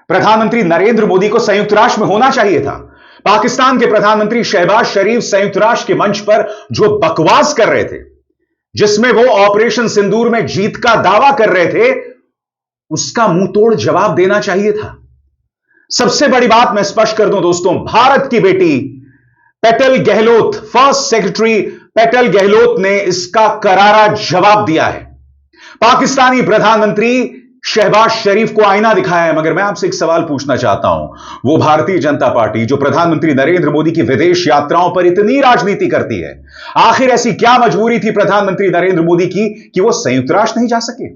प्रधानमंत्री नरेंद्र मोदी को संयुक्त राष्ट्र में होना चाहिए था। पाकिस्तान के प्रधानमंत्री शहबाज शरीफ संयुक्त राष्ट्र के मंच पर जो बकवास कर रहे थे, जिसमें वो ऑपरेशन सिंदूर में जीत का दावा कर रहे थे, उसका मुंह तोड़ जवाब देना चाहिए था। सबसे बड़ी बात मैं स्पष्ट कर दूं दोस्तों, भारत की बेटी petal Gehlot, first secretary petal Gehlot ने इसका करारा जवाब दिया है। पाकिस्तानी प्रधानमंत्री शहबाज शरीफ को आईना दिखाया है, मगर मैं आपसे एक सवाल पूछना चाहता हूं। वो भारतीय जनता पार्टी जो प्रधानमंत्री नरेंद्र मोदी की विदेश यात्राओं पर इतनी राजनीति करती है, आखिर ऐसी क्या मजबूरी थी प्रधानमंत्री नरेंद्र मोदी की कि वो संयुक्त राष्ट्र नहीं जा सके?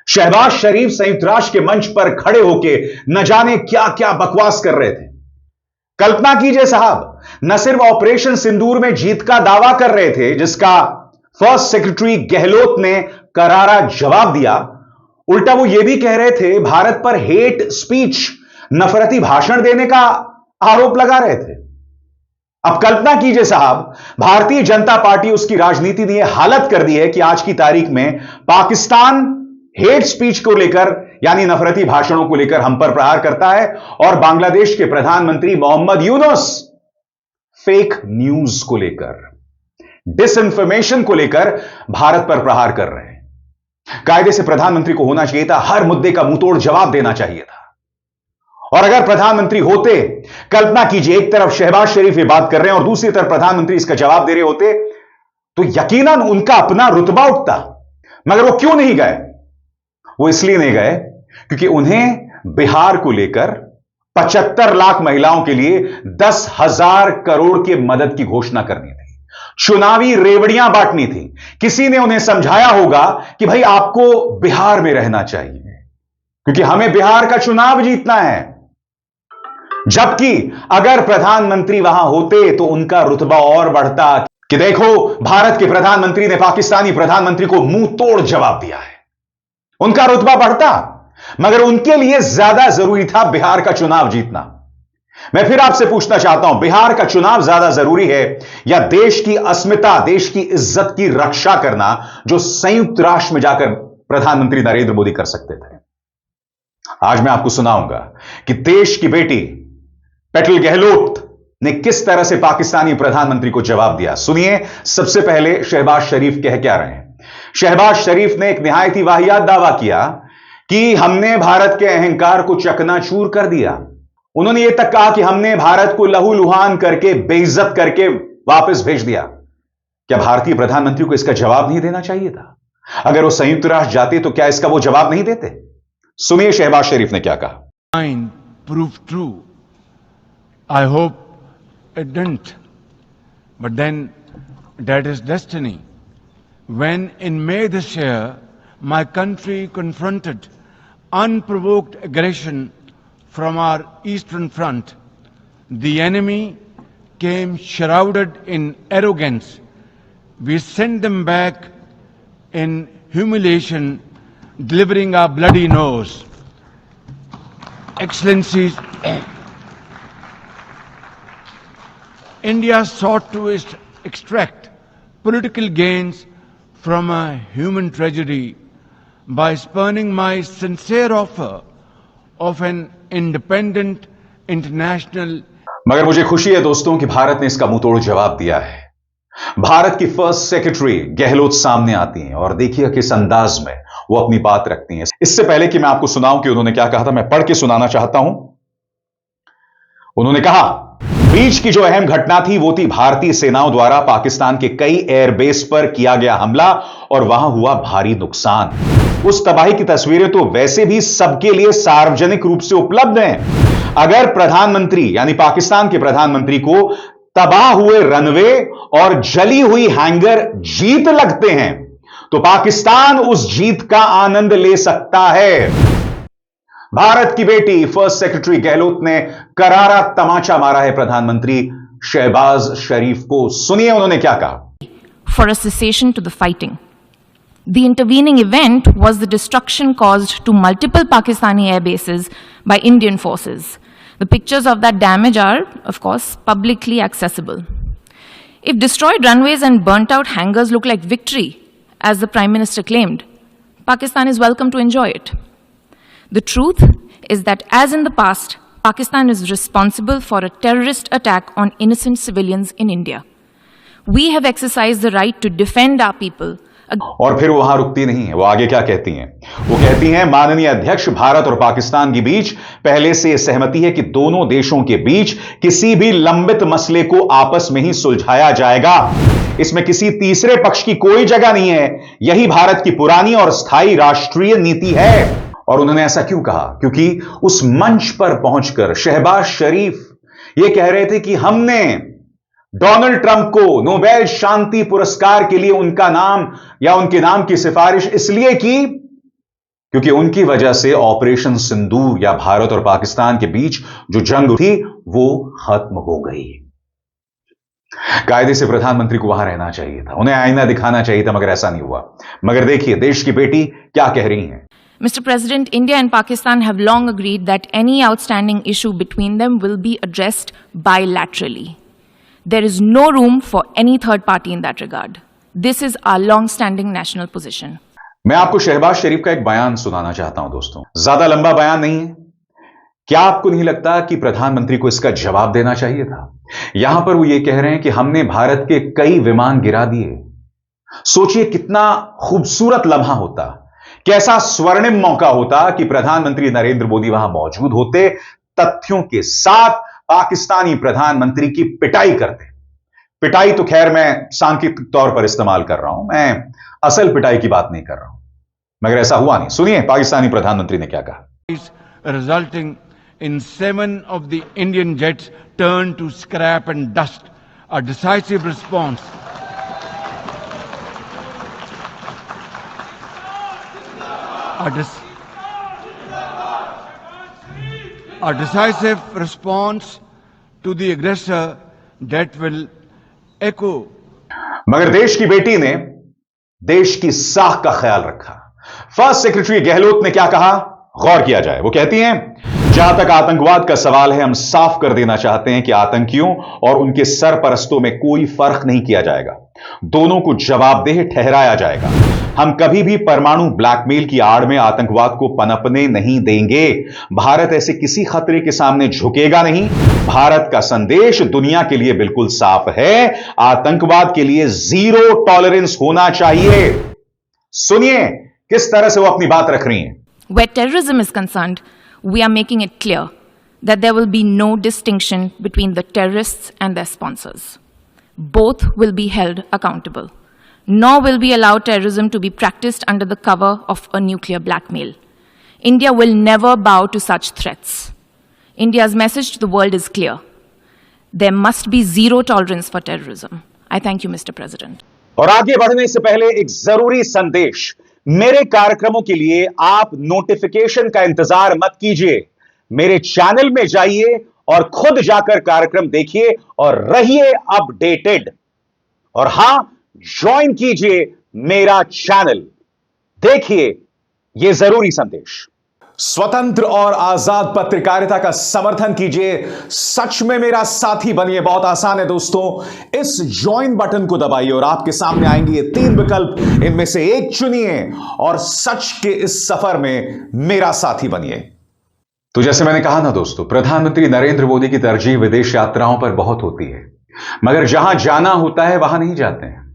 शहबाज शरीफ संयुक्त राष्ट्र के मंच पर खड़े होकर न जाने क्या क्या बकवास कर रहे थे। कल्पना कीजिए साहब, न सिर्फ ऑपरेशन सिंदूर में जीत का दावा कर रहे थे, जिसका फर्स्ट सेक्रेटरी गहलोत ने करारा जवाब दिया, उल्टा वो ये भी कह रहे थे भारत पर हेट स्पीच, नफरती भाषण देने का आरोप लगा रहे थे। अब कल्पना कीजिए साहब, भारतीय जनता पार्टी, उसकी राजनीति ने यह हालत कर दी है कि आज की तारीख में पाकिस्तान हेट स्पीच को लेकर, यानी नफरती भाषणों को लेकर हम पर प्रहार करता है, और बांग्लादेश के प्रधानमंत्री मोहम्मद यूनुस फेक न्यूज को लेकर, डिसइंफॉर्मेशन को लेकर भारत पर प्रहार कर रहे हैं। कायदे से प्रधानमंत्री को होना चाहिए था, हर मुद्दे का मुंहतोड़ जवाब देना चाहिए था। और अगर प्रधानमंत्री होते, कल्पना कीजिए, एक तरफ शहबाज शरीफ ये बात कर रहे हैं और दूसरी तरफ प्रधानमंत्री इसका जवाब दे रहे होते, तो यकीनन उनका अपना रुतबा उठता। मगर वो क्यों नहीं गए? वो इसलिए नहीं गए क्योंकि उन्हें बिहार को लेकर 75 लाख महिलाओं के लिए 10,000 करोड़ की मदद की घोषणा करनी थी, चुनावी रेवड़ियां बांटनी थी। किसी ने उन्हें समझाया होगा कि भाई आपको बिहार में रहना चाहिए क्योंकि हमें बिहार का चुनाव जीतना है। जबकि अगर प्रधानमंत्री वहां होते तो उनका रुतबा और बढ़ता कि देखो, भारत के प्रधानमंत्री ने पाकिस्तानी प्रधानमंत्री को मुंह तोड़ जवाब दिया है, उनका रुतबा बढ़ता। मगर उनके लिए ज्यादा जरूरी था बिहार का चुनाव जीतना। मैं फिर आपसे पूछना चाहता हूं, बिहार का चुनाव ज्यादा जरूरी है या देश की अस्मिता, देश की इज्जत की रक्षा करना, जो संयुक्त राष्ट्र में जाकर प्रधानमंत्री नरेंद्र मोदी कर सकते थे? आज मैं आपको सुनाऊंगा कि देश की बेटी पेटल गहलोत ने किस तरह से पाकिस्तानी प्रधानमंत्री को जवाब दिया। सुनिए, सबसे पहले शहबाज शरीफ कह क्या रहे हैं। शहबाज शरीफ ने एक निहायत ही वाहियात दावा किया कि हमने भारत के अहंकार को चकनाचूर कर दिया। उन्होंने यह तक कहा कि हमने भारत को लहूलुहान करके, बेइज्जत करके वापस भेज दिया। क्या भारतीय प्रधानमंत्री को इसका जवाब नहीं देना चाहिए था? अगर वो संयुक्त राष्ट्र जाते तो क्या इसका वो जवाब नहीं देते? सुनिए शहबाज शरीफ ने क्या कहा। Prove true. I hope it didn't. But then that is destiny. When in May this year, my country confronted unprovoked aggression from our eastern front, the enemy came shrouded in arrogance. We sent them back in humiliation, delivering our bloody nose. Excellencies, India sought to extract political gains from a human tragedy by spurning my sincere offer of an independent international. मगर मुझे खुशी है दोस्तों कि भारत ने इसका मुंहतोड़ जवाब दिया है। भारत की फर्स्ट सेक्रेटरी गहलोत सामने आती हैं और देखिए किस अंदाज में वो अपनी बात रखती हैं। इससे पहले कि मैं आपको सुनाऊं कि उन्होंने क्या कहा था, मैं पढ़ के सुनाना चाहता हूं। उन्होंने कहा, बीच की जो अहम घटना थी वो थी भारतीय सेनाओं द्वारा पाकिस्तान के कई एयरबेस पर किया गया हमला और वहां हुआ भारी नुकसान। उस तबाही की तस्वीरें तो वैसे भी सबके लिए सार्वजनिक रूप से उपलब्ध हैं। अगर प्रधानमंत्री यानी पाकिस्तान के प्रधानमंत्री को तबाह हुए रनवे और जली हुई हैंगर जीत लगते हैं तो पाकिस्तान उस जीत का आनंद ले सकता है। भारत की बेटी फर्स्ट सेक्रेटरी गहलोत ने करारा तमाचा मारा है प्रधानमंत्री शहबाज शरीफ को। सुनिए उन्होंने क्या कहा। For a cessation to the fighting. The intervening event was the destruction caused to multiple Pakistani air bases by Indian forces. The pictures of that damage are, of course, publicly accessible. If destroyed runways and burnt out hangars look like victory, as the Prime Minister claimed, Pakistan is welcome to enjoy it. The truth is that, as in the past, Pakistan is responsible for a terrorist attack on innocent civilians in India. We have exercised the right to defend our people. और फिर वो वहां रुकती नहीं है, वो आगे क्या कहती हैं? वो कहती हैं, माननीय अध्यक्ष, भारत और पाकिस्तान के बीच पहले से सहमति है कि दोनों देशों के बीच किसी भी लंबित मसले को आपस में ही सुलझाया जाएगा। इसमें किसी तीसरे पक्ष की कोई जगह नहीं है। यही भारत की पुरानी और स्थायी राष्ट्रीय नीति है। और उन्होंने ऐसा क्यों कहा? क्योंकि उस मंच पर पहुंचकर शहबाज शरीफ यह कह रहे थे कि हमने डोनाल्ड ट्रंप को नोबेल शांति पुरस्कार के लिए उनका नाम या उनके नाम की सिफारिश इसलिए की क्योंकि उनकी वजह से ऑपरेशन सिंदूर या भारत और पाकिस्तान के बीच जो जंग थी वो खत्म हो गई। कायदे से प्रधानमंत्री को वहां रहना चाहिए था, उन्हें आईना दिखाना चाहिए था, मगर ऐसा नहीं हुआ। मगर देखिए देश की बेटी क्या कह रही हैं। Mr. President, India and Pakistan have long agreed that any outstanding issue between them will be addressed bilaterally. There is no room for any third party in that regard. This is our long-standing national position. मैं आपको शहबाज शरीफ का एक बयान सुनाना चाहता हूं दोस्तों। ज्यादा लंबा बयान नहीं है। क्या आपको नहीं लगता कि प्रधानमंत्री को इसका जवाब देना चाहिए था? यहां पर वो ये कह रहे हैं कि हमने भारत के कई विमान गिरा दिए। सोचिए कितना खूबसूरत लम्हा होता, कैसा स्वर्णिम मौका होता कि प्रधानमंत्री नरेंद्र मोदी वहां मौजूद होते, तथ्यों के साथ पाकिस्तानी प्रधानमंत्री की पिटाई करते। पिटाई तो खैर मैं सांकेतिक तौर पर इस्तेमाल कर रहा हूं, मैं असल पिटाई की बात नहीं कर रहा हूं, मगर ऐसा हुआ नहीं। सुनिए पाकिस्तानी प्रधानमंत्री ने क्या कहा। Resulting in 7 of the Indian jets turned to scrap and dust. A decisive response. A decisive response to the aggressor that will echo. मगर देश की बेटी ने देश की साख का ख्याल रखा। फर्स्ट सेक्रेटरी गहलोत ने क्या कहा, गौर किया जाए। वो कहती हैं, जहां तक आतंकवाद का सवाल है, हम साफ कर देना चाहते हैं कि आतंकियों और उनके सरपरस्तों में कोई फर्क नहीं किया जाएगा, दोनों को जवाबदेह ठहराया जाएगा। हम कभी भी परमाणु ब्लैकमेल की आड़ में आतंकवाद को पनपने नहीं देंगे। भारत ऐसे किसी खतरे के सामने झुकेगा नहीं। भारत का संदेश दुनिया के लिए बिल्कुल साफ है, आतंकवाद के लिए जीरो टॉलरेंस होना चाहिए। सुनिए किस तरह से वो अपनी बात रख रही हैं। Where terrorism is concerned, we are making it clear that there will be no distinction between the terrorists and their sponsors. Both will be held accountable. Nor will we allow terrorism to be practiced under the cover of a nuclear blackmail. India will never bow to such threats. India's message to the world is clear. There must be zero tolerance for terrorism. I thank you, Mr. President. और आगे बढ़ने से पहले एक जरूरी संदेश। मेरे कार्यक्रमों के लिए आप नोटिफिकेशन का इंतजार मत कीजिए। मेरे चैनल में जाइए और खुद जाकर कार्यक्रम देखिए और रहिए अपडेटेड। और हां, ज्वाइन कीजिए मेरा चैनल। देखिए यह जरूरी संदेश। स्वतंत्र और आजाद पत्रकारिता का समर्थन कीजिए, सच में मेरा साथी बनिए। बहुत आसान है दोस्तों, इस ज्वाइन बटन को दबाइए और आपके सामने आएंगे ये 3 विकल्प, इनमें से एक चुनिए और सच के इस सफर में मेरा साथी बनिए। तो जैसे मैंने कहा ना दोस्तों, प्रधानमंत्री नरेंद्र मोदी की तरजीह विदेश यात्राओं पर बहुत होती है, मगर जहां जाना होता है वहां नहीं जाते हैं।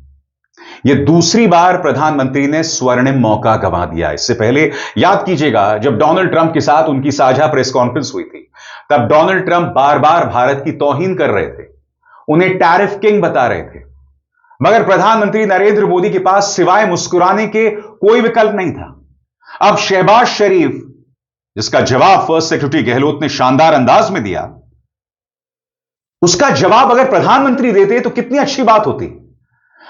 यह दूसरी बार प्रधानमंत्री ने स्वर्णिम मौका गंवा दिया। इससे पहले याद कीजिएगा, जब डोनाल्ड ट्रंप के साथ उनकी साझा प्रेस कॉन्फ्रेंस हुई थी, तब डोनाल्ड ट्रंप बार बार भारत की तौहीन कर रहे थे, उन्हें टैरिफ किंग बता रहे थे। मगर प्रधानमंत्री नरेंद्र मोदी के पास सिवाय मुस्कुराने के कोई विकल्प नहीं था। अब शहबाज शरीफ, जिसका जवाब फर्स्ट सेक्रेटरी गहलोत ने शानदार अंदाज में दिया, उसका जवाब अगर प्रधानमंत्री देते तो कितनी अच्छी बात होती।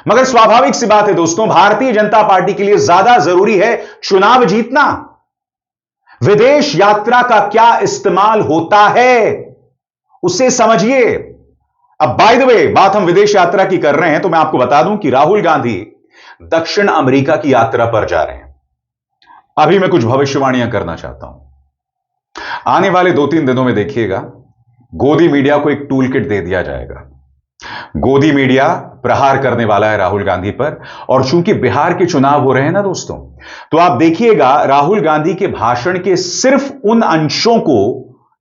मगर स्वाभाविक सी बात है दोस्तों, भारतीय जनता पार्टी के लिए ज्यादा जरूरी है चुनाव जीतना। विदेश यात्रा का क्या इस्तेमाल होता है उसे समझिए। अब बाय द वे, बात हम विदेश यात्रा की कर रहे हैं तो मैं आपको बता दूं कि राहुल गांधी दक्षिण अमेरिका की यात्रा पर जा रहे हैं। अभी मैं कुछ भविष्यवाणियां करना चाहता हूं। आने वाले 2-3 दिनों में देखिएगा, गोदी मीडिया को एक टूल किट दे दिया जाएगा। गोदी मीडिया प्रहार करने वाला है राहुल गांधी पर। और चूंकि बिहार के चुनाव हो रहे हैं ना दोस्तों, तो आप देखिएगा राहुल गांधी के भाषण के सिर्फ उन अंशों को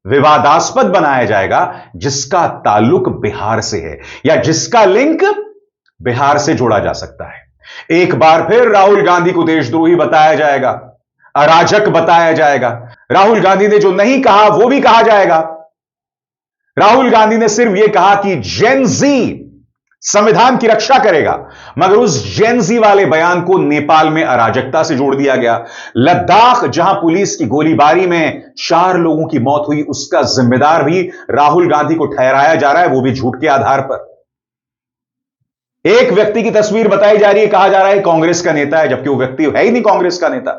विवादास्पद बनाया जाएगा जिसका ताल्लुक बिहार से है या जिसका लिंक बिहार से जोड़ा जा सकता है। एक बार फिर राहुल गांधी को देशद्रोही बताया जाएगा, अराजक बताया जाएगा। राहुल गांधी ने जो नहीं कहा वो भी कहा जाएगा। राहुल गांधी ने सिर्फ यह कहा कि जेन जी संविधान की रक्षा करेगा, मगर उस जेन जी वाले बयान को नेपाल में अराजकता से जोड़ दिया गया। लद्दाख जहां पुलिस की गोलीबारी में 4 लोगों की मौत हुई, उसका जिम्मेदार भी राहुल गांधी को ठहराया जा रहा है, वो भी झूठ के आधार पर। एक व्यक्ति की तस्वीर बताई जा रही है, कहा जा रहा है कांग्रेस का नेता है, जबकि वो व्यक्ति है ही नहीं कांग्रेस का नेता।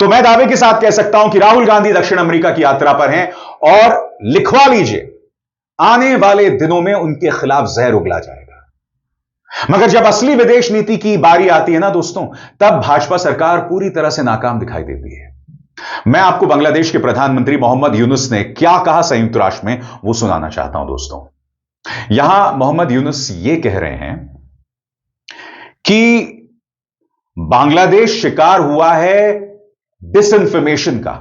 तो मैं दावे के साथ कह सकता हूं कि राहुल गांधी दक्षिण अमेरिका की यात्रा पर हैं और लिखवा लीजिए, आने वाले दिनों में उनके खिलाफ जहर उगला जाएगा। मगर जब असली विदेश नीति की बारी आती है ना दोस्तों, तब भाजपा सरकार पूरी तरह से नाकाम दिखाई देती है। मैं आपको बांग्लादेश के प्रधानमंत्री मोहम्मद यूनुस ने क्या कहा संयुक्त राष्ट्र में, वो सुनाना चाहता हूं दोस्तों। यहां मोहम्मद यूनुस ये कह रहे हैं कि बांग्लादेश शिकार हुआ है डिसइंफॉर्मेशन का।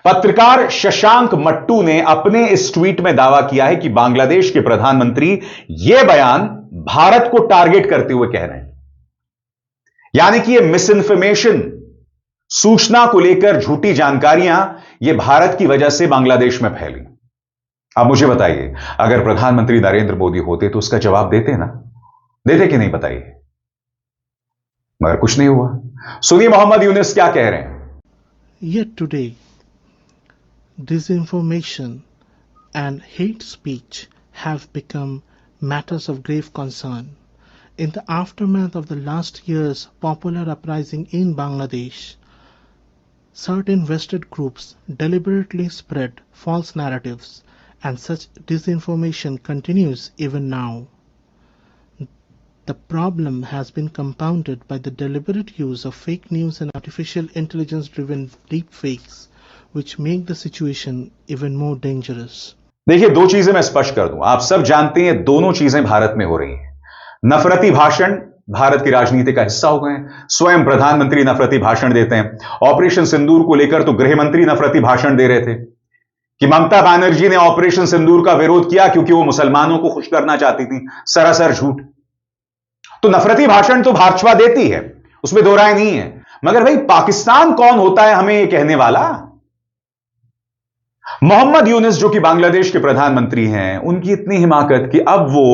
पत्रकार शशांक मट्टू ने अपने इस ट्वीट में दावा किया है कि बांग्लादेश के प्रधानमंत्री यह बयान भारत को टारगेट करते हुए कह रहे हैं, यानी कि यह मिसइंफॉर्मेशन, सूचना को लेकर झूठी जानकारियां, यह भारत की वजह से बांग्लादेश में फैली। अब मुझे बताइए, अगर प्रधानमंत्री नरेंद्र मोदी होते तो उसका जवाब देते ना, देते कि नहीं बताइए? मगर कुछ नहीं हुआ। सुनिए मोहम्मद यूनुस क्या कह रहे हैं। Yet today, disinformation and hate speech have become matters of grave concern. In the aftermath of the last year's popular uprising in Bangladesh, certain vested groups deliberately spread false narratives, and such disinformation continues even now. The problem has been compounded by the deliberate use of fake news and artificial intelligence-driven deepfakes, which make the situation even more dangerous. देखिए, 2 चीजें मैं स्पष्ट कर दूं। आप सब जानते हैं दोनों चीजें भारत में हो रही हैं। नफरती भाषण भारत की राजनीति का हिस्सा हो गए हैं। स्वयं प्रधानमंत्री नफरती भाषण देते हैं। ऑपरेशन सिंदूर को लेकर तो गृह मंत्री नफरती भाषण दे रहे थे कि ममता बनर्जी ने ऑपरेशन सिंदूर का विरोध किया क्योंकि वो मुसलमानों को खुश करना चाहती थी। सरासर झूठ। तो नफरती भाषण तो भाजपा देती है, उसमें दो राय नहीं है। मगर भाई, पाकिस्तान कौन होता है हमें ये कहने वाला? मोहम्मद यूनुस जो कि बांग्लादेश के प्रधानमंत्री हैं, उनकी इतनी हिमाकत कि अब वो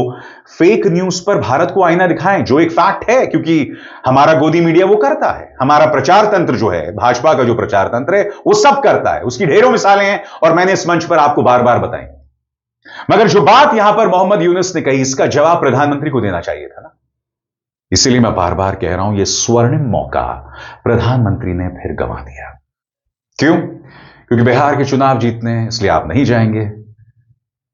फेक न्यूज पर भारत को आईना दिखाएं, जो एक फैक्ट है, क्योंकि हमारा गोदी मीडिया वो करता है। हमारा प्रचार तंत्र जो है, भाजपा का जो प्रचार तंत्र है, वो सब करता है। उसकी ढेरों मिसालें हैं और मैंने इस मंच पर आपको बार बार बताई। मगर जो बात यहां पर मोहम्मद यूनुस ने कही, इसका जवाब प्रधानमंत्री को देना चाहिए था ना। इसीलिए मैं बार बार कह रहा हूं, यह स्वर्णिम मौका प्रधानमंत्री ने फिर गंवा दिया। क्यों? क्योंकि बिहार के चुनाव जीतने हैं, इसलिए आप नहीं जाएंगे।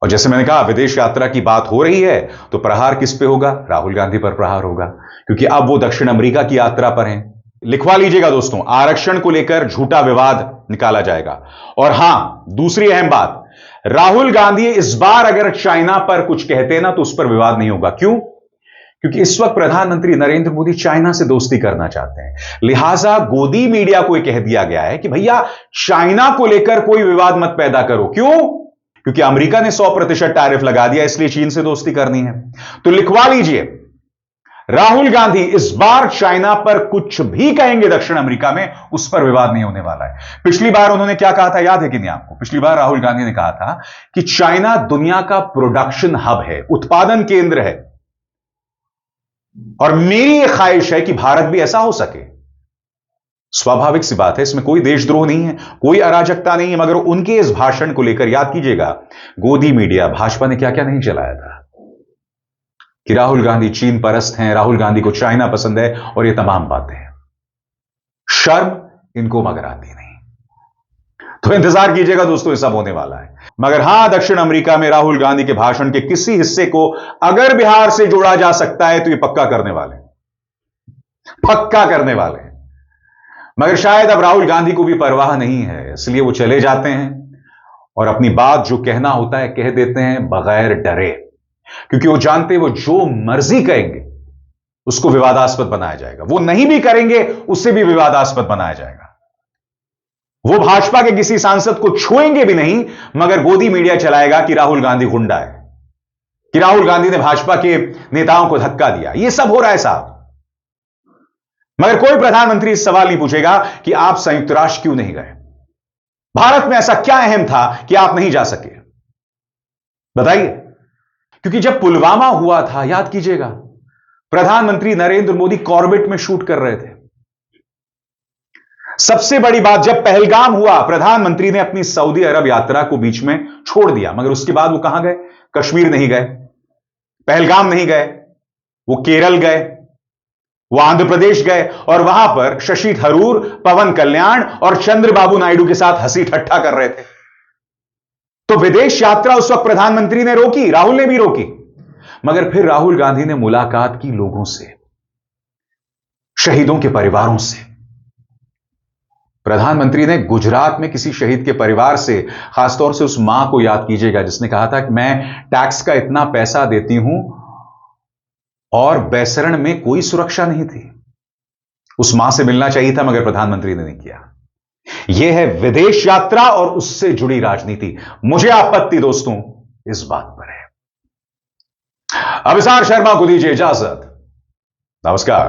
और जैसे मैंने कहा, विदेश यात्रा की बात हो रही है तो प्रहार किस पे होगा? राहुल गांधी पर प्रहार होगा, क्योंकि अब वो दक्षिण अमेरिका की यात्रा पर हैं। लिखवा लीजिएगा दोस्तों, आरक्षण को लेकर झूठा विवाद निकाला जाएगा। और हां, दूसरी अहम बात, राहुल गांधी इस बार अगर चाइना पर कुछ कहते ना तो उस पर विवाद नहीं होगा। क्यों? क्योंकि इस वक्त प्रधानमंत्री नरेंद्र मोदी चाइना से दोस्ती करना चाहते हैं। लिहाजा गोदी मीडिया को यह कह दिया गया है कि भैया चाइना को लेकर कोई विवाद मत पैदा करो। क्यों? क्योंकि अमेरिका ने 100% टैरिफ लगा दिया, इसलिए चीन से दोस्ती करनी है। तो लिखवा लीजिए, राहुल गांधी इस बार चाइना पर कुछ भी कहेंगे दक्षिण अमेरिका में, उस पर विवाद नहीं होने वाला है। पिछली बार उन्होंने क्या कहा था, याद है कि नहीं आपको? पिछली बार राहुल गांधी ने कहा था कि चाइना दुनिया का प्रोडक्शन हब है, उत्पादन केंद्र है, और मेरी यह ख्वाहिश है कि भारत भी ऐसा हो सके। स्वाभाविक सी बात है, इसमें कोई देशद्रोह नहीं है, कोई अराजकता नहीं है। मगर उनके इस भाषण को लेकर याद कीजिएगा, गोदी मीडिया, भाजपा ने क्या क्या नहीं चलाया था कि राहुल गांधी चीन परस्त हैं, राहुल गांधी को चाइना पसंद है, और ये तमाम बातें। शर्म इनको मगर आती नहीं। तो इंतजार कीजिएगा दोस्तों, ये सब होने वाला है। मगर हां, दक्षिण अमेरिका में राहुल गांधी के भाषण के किसी हिस्से को अगर बिहार से जोड़ा जा सकता है तो ये पक्का करने वाले, पक्का करने वाले। मगर शायद अब राहुल गांधी को भी परवाह नहीं है, इसलिए वो चले जाते हैं और अपनी बात जो कहना होता है कह देते हैं बगैर डरे। क्योंकि वो जानते वो जो मर्जी करेंगे उसको विवादास्पद बनाया जाएगा, वो नहीं भी करेंगे उससे भी विवादास्पद बनाया जाएगा। वो भाजपा के किसी सांसद को छुएंगे भी नहीं, मगर गोदी मीडिया चलाएगा कि राहुल गांधी गुंडा है, कि राहुल गांधी ने भाजपा के नेताओं को धक्का दिया। यह सब हो रहा है साहब, मगर कोई प्रधानमंत्री इस सवाल नहीं पूछेगा कि आप संयुक्त राष्ट्र क्यों नहीं गए, भारत में ऐसा क्या अहम था कि आप नहीं जा सके, बताइए। क्योंकि जब पुलवामा हुआ था, याद कीजिएगा, प्रधानमंत्री नरेंद्र मोदी कॉर्बेट में शूट कर रहे थे। सबसे बड़ी बात, जब पहलगाम हुआ, प्रधानमंत्री ने अपनी सऊदी अरब यात्रा को बीच में छोड़ दिया, मगर उसके बाद वो कहां गए? कश्मीर नहीं गए, पहलगाम नहीं गए, वो केरल गए, वो आंध्र प्रदेश गए और वहां पर शशि थरूर, पवन कल्याण और चंद्रबाबू नायडू के साथ हंसी ठट्ठा कर रहे थे। तो विदेश यात्रा उस वक्त प्रधानमंत्री ने रोकी, राहुल ने भी रोकी, मगर फिर राहुल गांधी ने मुलाकात की लोगों से, शहीदों के परिवारों से। प्रधानमंत्री ने गुजरात में किसी शहीद के परिवार से, खासतौर से उस मां को याद कीजिएगा जिसने कहा था कि मैं टैक्स का इतना पैसा देती हूं और बैसरण में कोई सुरक्षा नहीं थी। उस मां से मिलना चाहिए था, मगर प्रधानमंत्री ने नहीं किया। यह है विदेश यात्रा और उससे जुड़ी राजनीति। मुझे आपत्ति दोस्तों इस बात पर है। अभिसार शर्मा को दीजिए इजाजत। नमस्कार।